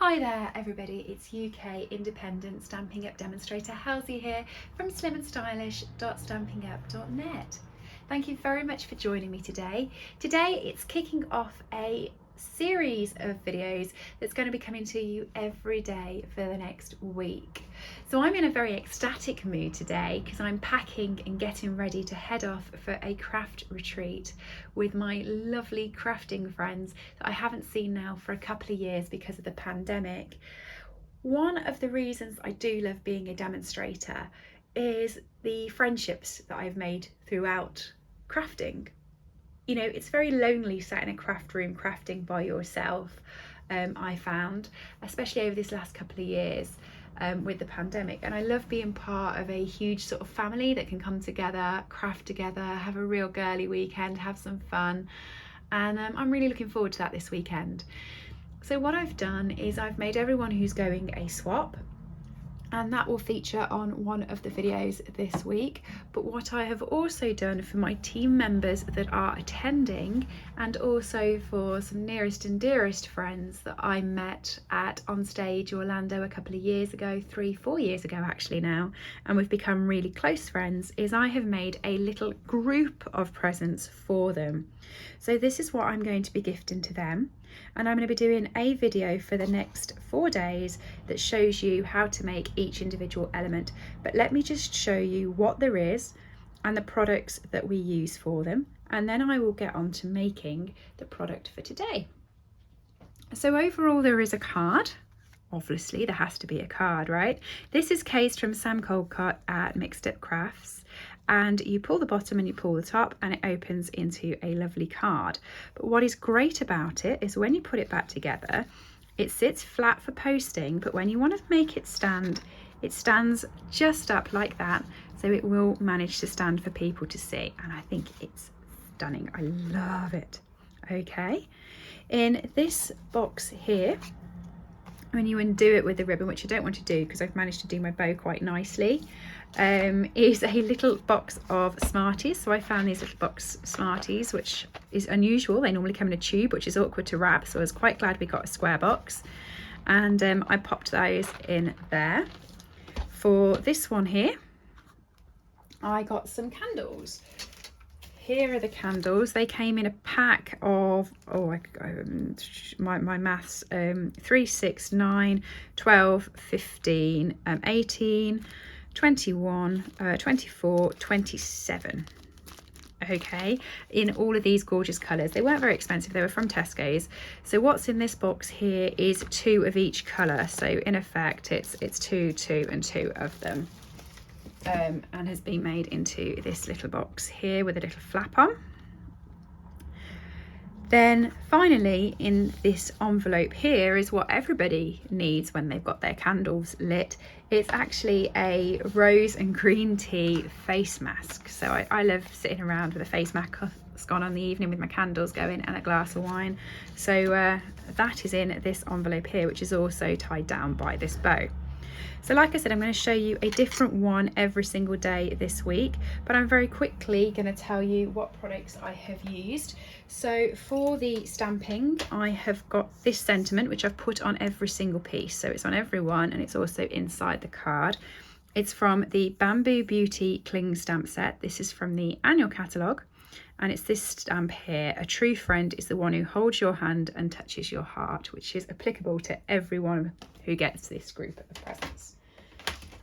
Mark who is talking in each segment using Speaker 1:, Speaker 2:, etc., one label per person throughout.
Speaker 1: Hi there everybody, it's UK independent Stampin' Up demonstrator Halsey here from SlimmandStylish.stampinup.net. Thank you very much for joining me today. Today it's kicking off a series of videos that's going to be coming to you every day for the next week. So I'm in a very ecstatic mood today because I'm packing and getting ready to head off for a craft retreat with my lovely crafting friends that I haven't seen now for a couple of years because of the pandemic. One of the reasons I do love being a demonstrator is the friendships that I've made throughout crafting. You know, it's very lonely sat in a craft room crafting by yourself, I found, especially over this last couple of years with the pandemic. And I love being part of a huge sort of family that can come together, craft together, have a real girly weekend, have some fun. And I'm really looking forward to that this weekend. So what I've done is I've made everyone who's going a swap, and that will feature on one of the videos this week. But what I have also done for my team members that are attending, and also for some nearest and dearest friends that I met at On Stage Orlando a couple of years ago, 3-4 years ago actually now, and we've become really close friends, is I have made a little group of presents for them. So this is what I'm going to be gifting to them. And I'm going to be doing a video for the next 4 days that shows you how to make each individual element. But let me just show you what there is and the products that we use for them, and then I will get on to making the product for today. So overall there is a card. Obviously there has to be a card, right? This is cased from Sam Colcott at Mixed Up Crafts, and you pull the bottom and you pull the top and it opens into a lovely card. But what is great about it is when you put it back together, it sits flat for posting, but when you want to make it stand, it stands just up like that, so it will manage to stand for people to see, and I think it's stunning. I love it. Okay, in this box here, when you undo it with the ribbon, which I don't want to do because I've managed to do my bow quite nicely, is a little box of Smarties. So I found these little box Smarties, which is unusual. They normally come in a tube, which is awkward to wrap, so I was quite glad we got a square box, and I popped those in there. For this one here, I got some candles. Here are the candles. They came in a pack of, my maths, 3, 6, 9, 12, 15, 18, 21, 24, 27. Okay, in all of these gorgeous colours. They weren't very expensive, they were from Tesco's. So what's in this box here is 2 of each colour. So in effect it's 2, 2 and 2 of them. And has been made into this little box here with a little flap on. Then finally in this envelope here is what everybody needs when they've got their candles lit. It's actually a rose and green tea face mask. So I love sitting around with a face mask on in the evening with my candles going and a glass of wine. So that is in this envelope here, which is also tied down by this bow. So like I said, I'm going to show you a different one every single day this week, but I'm very quickly going to tell you what products I have used. So for the stamping, I have got this sentiment, which I've put on every single piece. So it's on every one and it's also inside the card. It's from the Bamboo Beauty Cling Stamp Set. This is from the annual catalogue. And it's this stamp here: a true friend is the one who holds your hand and touches your heart, which is applicable to everyone who gets this group of presents.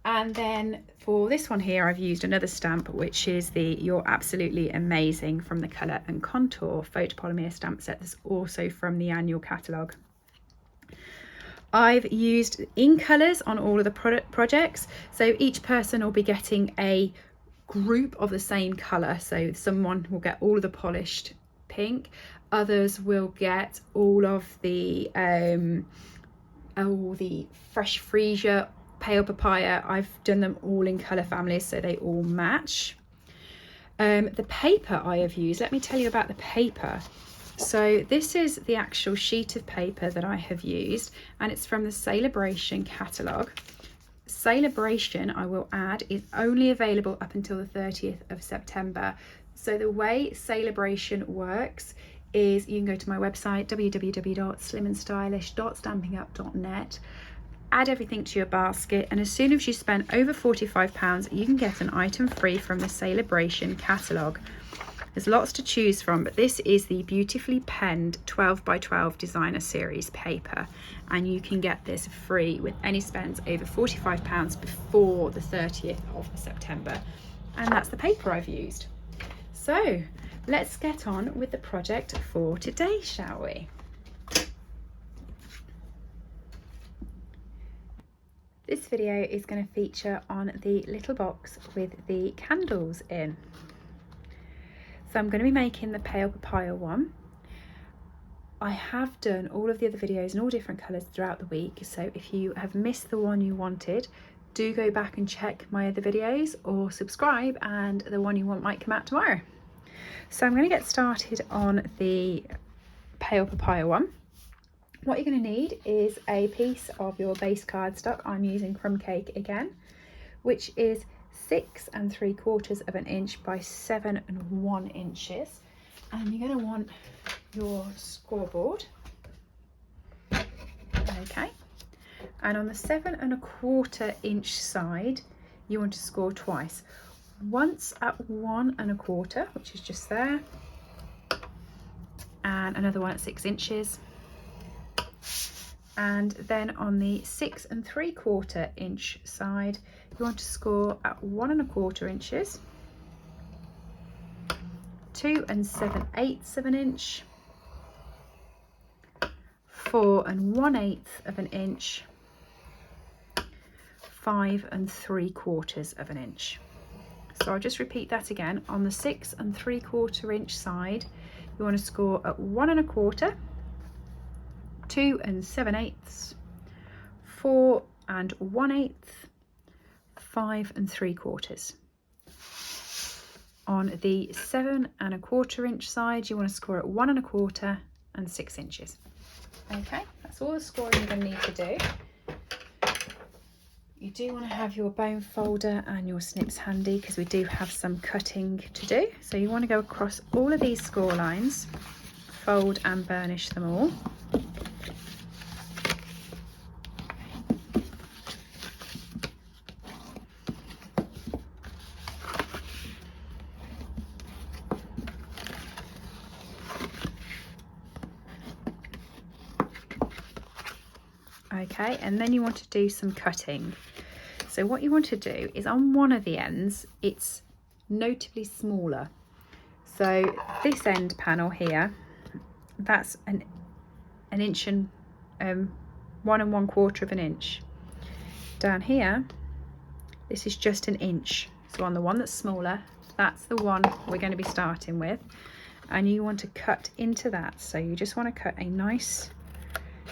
Speaker 1: And then for this one here, I've used another stamp, which is the You're Absolutely Amazing from the Colour and Contour Photopolymer stamp set. That's also from the annual catalogue. I've used in colours on all of the projects, so each person will be getting a group of the same colour. So someone will get all of the polished pink, others will get all of the fresh freesia, pale papaya. I've done them all in colour families so they all match. The paper I have used, let me tell you about the paper. So this is the actual sheet of paper that I have used, and it's from the Celebration catalogue. Celebration, I will add, is only available up until the 30th of September. So the way Celebration works is you can go to my website, www.slimmandstylish.stampinup.net, add everything to your basket, and as soon as you spend over £45, you can get an item free from the Celebration catalogue. There's lots to choose from, but this is the beautifully penned 12 by 12 designer series paper, and you can get this free with any spends over £45 before the 30th of September. And that's the paper I've used. So let's get on with the project for today, shall we? This video is going to feature on the little box with the candles in. So I'm going to be making the pale papaya one. I have done all of the other videos in all different colours throughout the week, so if you have missed the one you wanted, do go back and check my other videos or subscribe and the one you want might come out tomorrow. So I'm going to get started on the pale papaya one. What you're going to need is a piece of your base cardstock. I'm using Crumb Cake again, which is 6 3/4 inch by 7 1 inches. And you're going to want your scoreboard. Okay. And on the 7 1/4 inch side, you want to score twice. Once at 1 1/4, which is just there, and another one at 6 inches. And then on the 6 3/4 inch side, you want to score at 1 1/4 inches, 2 7/8 inch, 4 1/8 inch, 5 3/4 inch. So I'll just repeat that again. On the 6 3/4 inch side, you want to score at 1 1/4, 2 7/8, 4 1/8, 5 3/4. On the 7 1/4 inch side, you want to score at 1 1/4 and 6 inches. Okay, that's all the scoring you're going to need to do. You do want to have your bone folder and your snips handy because we do have some cutting to do. So you want to go across all of these score lines, fold and burnish them all. Okay, and then you want to do some cutting. So what you want to do is on one of the ends, it's notably smaller. So this end panel here, that's an inch and 1 1/4 inch. Down here, this is just an inch. So on the one that's smaller, that's the one we're going to be starting with. And you want to cut into that. So you just want to cut a nice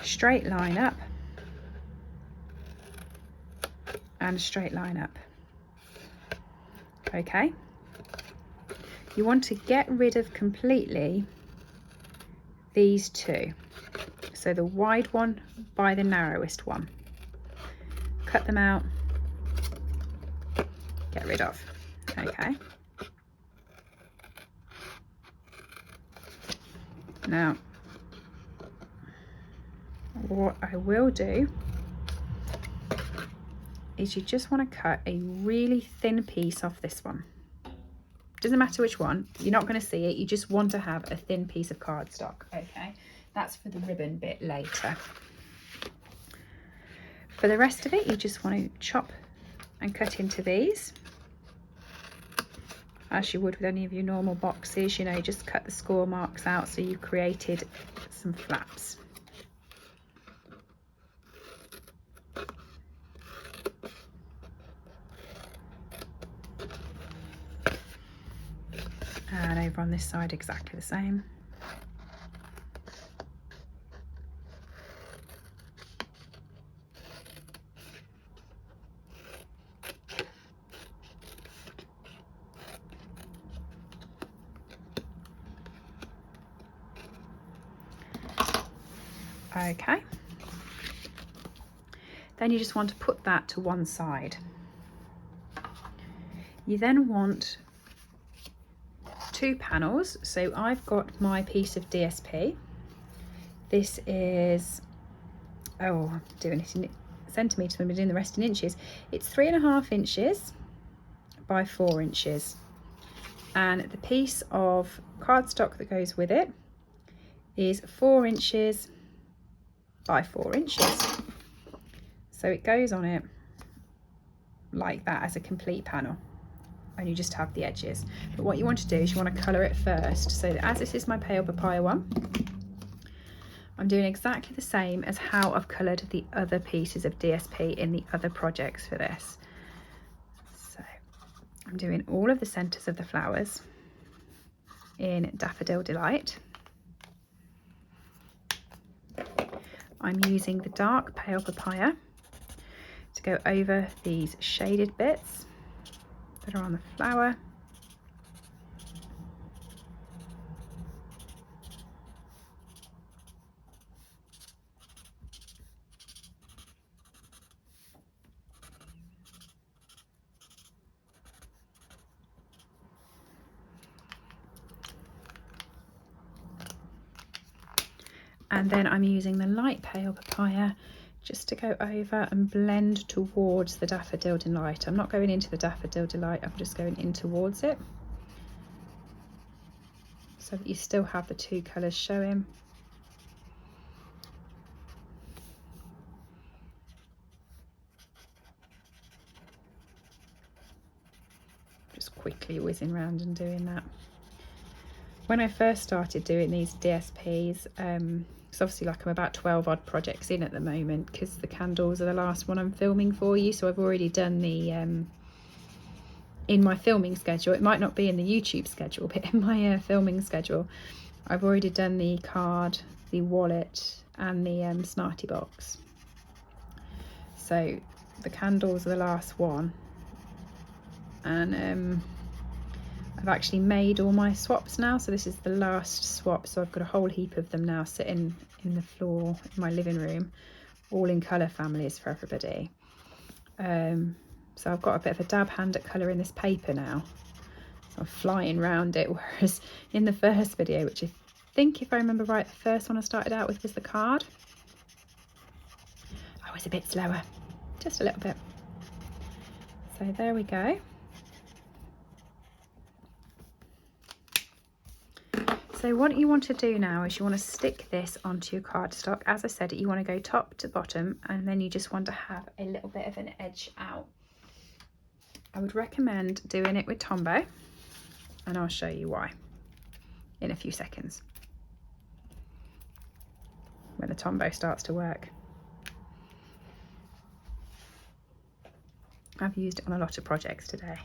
Speaker 1: straight line up. And a straight line up. Okay, you want to get rid of completely these two, so the wide one by the narrowest one. Cut them out, get rid of. Okay, now what I will do is you just want to cut a really thin piece off this one. Doesn't matter which one, you're not going to see it, you just want to have a thin piece of cardstock. Okay, that's for the ribbon bit later. For the rest of it, you just want to chop and cut into these as you would with any of your normal boxes. You know, just cut the score marks out so you created some flaps. And over on this side, exactly the same. Okay. Then you just want to put that to one side. You then want 2 panels. So I've got my piece of DSP. This is, oh, I'm doing it in centimetres when we're doing the rest in inches. It's 3.5 inches by 4 inches. And the piece of cardstock that goes with it is 4 inches by 4 inches. So it goes on it like that as a complete panel, and you just have the edges. But what you want to do is you want to colour it first. So that as this is my pale papaya one, I'm doing exactly the same as how I've coloured the other pieces of DSP in the other projects for this. So I'm doing all of the centres of the flowers in Daffodil Delight. I'm using the dark pale papaya to go over these shaded bits that are on the flower. And then I'm using the light pale papaya just to go over and blend towards the Daffodil Delight. I'm not going into the Daffodil Delight, I'm just going in towards it, so that you still have the 2 colours showing. Just quickly whizzing around and doing that. When I first started doing these DSPs, it's obviously like I'm about 12 odd projects in at the moment, because the candles are the last one I'm filming for you. So I've already done the, in my filming schedule, it might not be in the YouTube schedule, but in my filming schedule, I've already done the card, the wallet and the Smarty box. So the candles are the last one. And I've actually made all my swaps now, so this is the last swap. So I've got a whole heap of them now sitting in the floor in my living room, all in colour families for everybody. So I've got a bit of a dab hand at colouring this paper now, so I'm flying around it, whereas in the first video, which I think, if I remember right, the first one I started out with was the card, I was a bit slower, just a little bit. So there we go. So what you want to do now is you want to stick this onto your cardstock. As I said, you want to go top to bottom, and then you just want to have a little bit of an edge out. I would recommend doing it with Tombow, and I'll show you why in a few seconds when the Tombow starts to work. I've used it on a lot of projects today.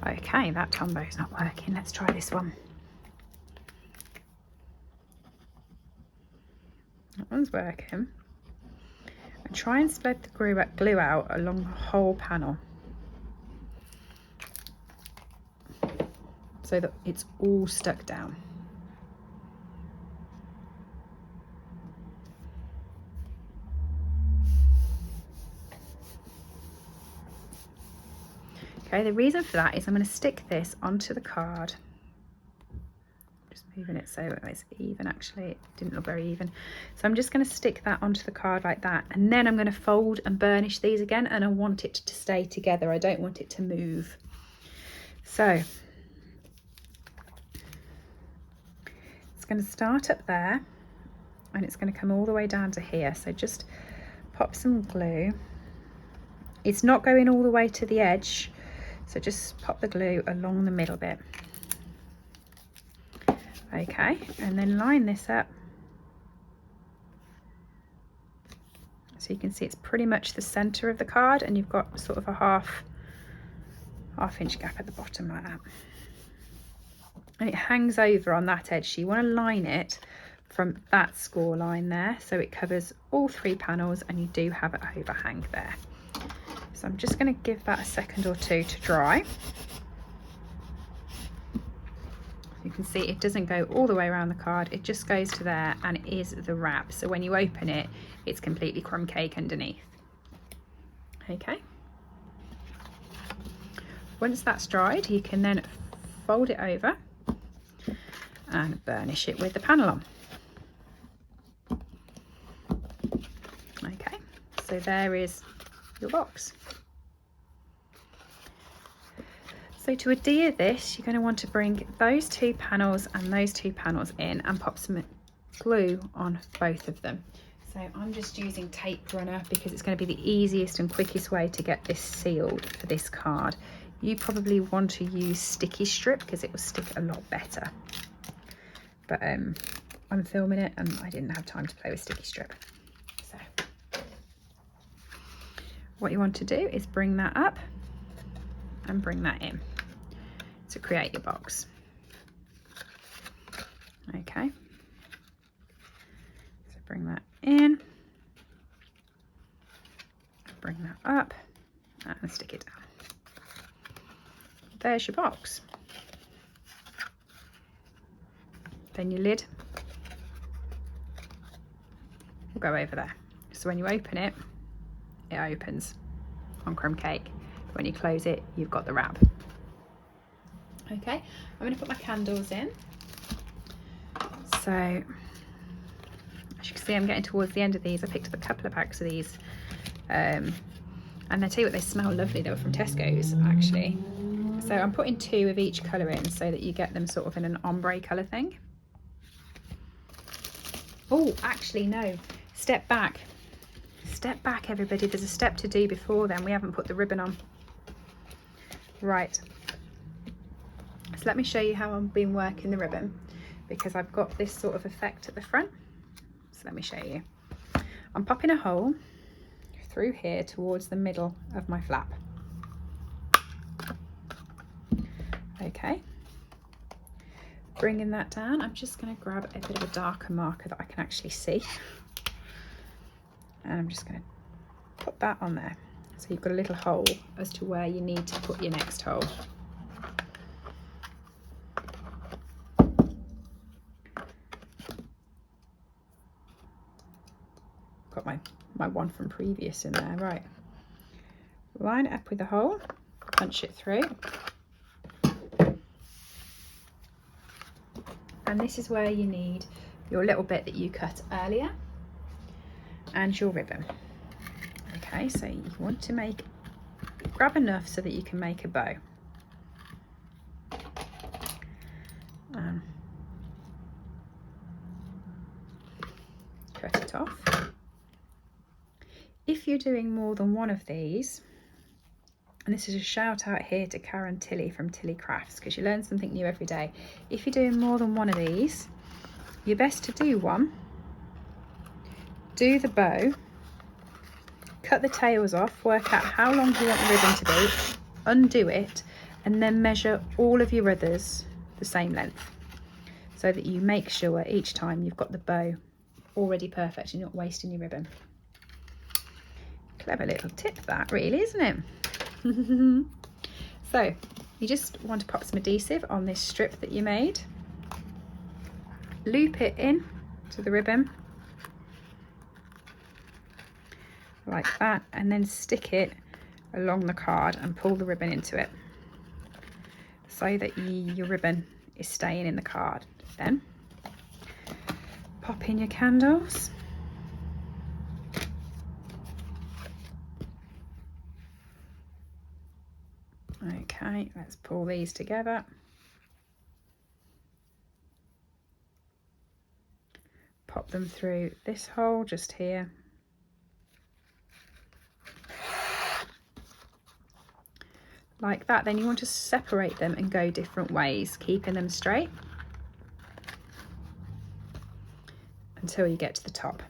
Speaker 1: Okay, that Tombow's not working. Let's try this one. That one's working. And try and spread the glue out along the whole panel, so that it's all stuck down. Okay, the reason for that is I'm going to stick this onto the card. Just moving it so it's even. Actually, it didn't look very even. So I'm just going to stick that onto the card like that, and then I'm going to fold and burnish these again, and I want it to stay together. I don't want it to move. So it's going to start up there, and it's going to come all the way down to here. So just pop some glue. It's not going all the way to the edge, so just pop the glue along the middle bit. Okay, and then line this up. So you can see it's pretty much the center of the card, and you've got sort of a half inch gap at the bottom like that. And it hangs over on that edge, so you want to line it from that score line there, so it covers all 3 panels, and you do have an overhang there. So I'm just going to give that a second or two to dry. You can see it doesn't go all the way around the card, it just goes to there, and it is the wrap. So when you open it, it's completely crumb cake underneath. Okay. Once that's dried, you can then fold it over and burnish it with the panel on. Okay, so there is your box. So to adhere this, you're going to want to bring those two panels and those two panels in and pop some glue on both of them. So I'm just using tape runner because it's going to be the easiest and quickest way to get this sealed for this card. You probably want to use sticky strip because it will stick a lot better. But I'm filming it and I didn't have time to play with sticky strip. So what you want to do is bring that up and bring that in to create your box. Okay, so bring that in, bring that up and stick it down. There's your box. Then your lid will go over there. So when you open it, it opens on crumb cake. When you close it, you've got the wrap. Okay, I'm going to put my candles in. So as you can see, I'm getting towards the end of these. I picked up a couple of packs of these, and I tell you what, they smell lovely. They were from Tesco's actually. So I'm putting 2 of each colour in so that you get them sort of in an ombre colour thing. Oh, actually no, step back. Step back, everybody. There's a step to do before then. We haven't put the ribbon on. Right. So let me show you how I've been working the ribbon, because I've got this sort of effect at the front. So let me show you. I'm popping a hole through here towards the middle of my flap. Okay. Bringing that down, I'm just going to grab a bit of a darker marker that I can actually see. And I'm just going to put that on there. So you've got a little hole as to where you need to put your next hole. Got my one from previous in there, right. Line it up with the hole, punch it through. And this is where you need your little bit that you cut earlier and your ribbon. Okay, so you want to grab enough so that you can make a bow. Cut it off. If you're doing more than one of these, and this is a shout out here to Karen Tilly from Tilly Crafts, because you learn something new every day. If you're doing more than one of these, you're best to do one, do the bow, cut the tails off, work out how long you want the ribbon to be, undo it, and then measure all of your others the same length, so that you make sure each time you've got the bow already perfect and you're not wasting your ribbon. Clever little tip that, really, isn't it? So you just want to pop some adhesive on this strip that you made, loop it in to the ribbon like that, and then stick it along the card and pull the ribbon into it so that your ribbon is staying in the card. Then pop in your candles. Okay, let's pull these together. Pop them through this hole just here. Like that. Then you want to separate them and go different ways, keeping them straight until you get to the top.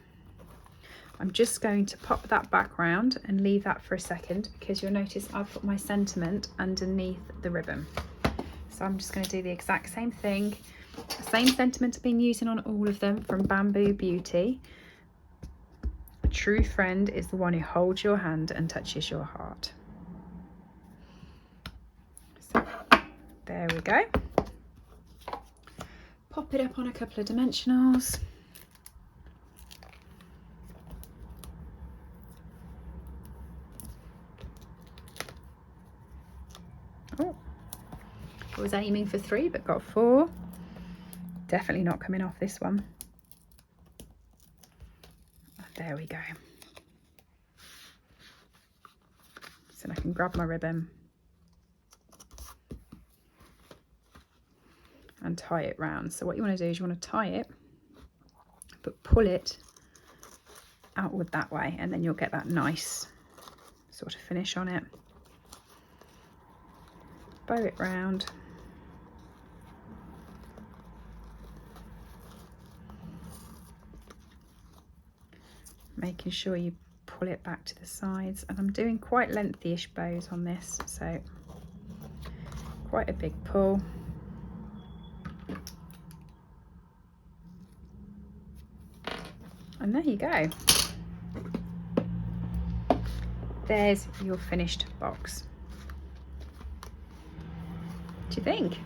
Speaker 1: I'm just going to pop that back round and leave that for a second, because you'll notice I've put my sentiment underneath the ribbon. So I'm just going to do the exact same thing. The same sentiment I've been using on all of them from Bamboo Beauty. A true friend is the one who holds your hand and touches your heart. So there we go. Pop it up on a couple of dimensionals. Oh, was aiming for 3 but got 4. Definitely not coming off this one. There we go. So I can grab my ribbon and tie it round. So what you want to do is you want to tie it but pull it outward that way, and then you'll get that nice sort of finish on it. Bow it round. Making sure you pull it back to the sides, and I'm doing quite lengthy-ish bows on this, so quite a big pull. And there you go. There's your finished box. What do you think?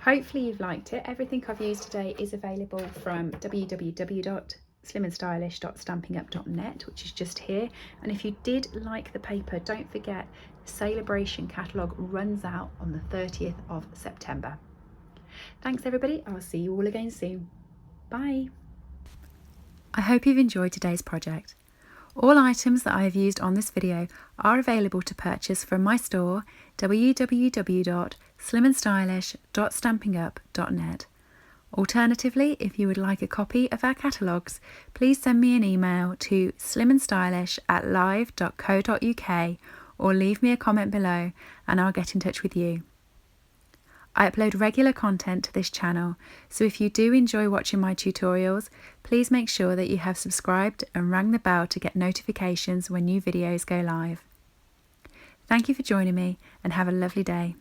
Speaker 1: Hopefully you've liked it. Everything I've used today is available from www.SlimmandStylish.stampinup.net, which is just here. And if you did like the paper, don't forget the Celebration catalogue runs out on the 30th of September. Thanks everybody. I'll see you all again soon. Bye. I hope you've enjoyed today's project. All items that I have used on this video are available to purchase from my store, www.SlimmandStylish.stampinup.net. Alternatively, if you would like a copy of our catalogues, please send me an email to slimandstylish@live.co.uk or leave me a comment below and I'll get in touch with you. I upload regular content to this channel, so if you do enjoy watching my tutorials, please make sure that you have subscribed and rang the bell to get notifications when new videos go live. Thank you for joining me and have a lovely day.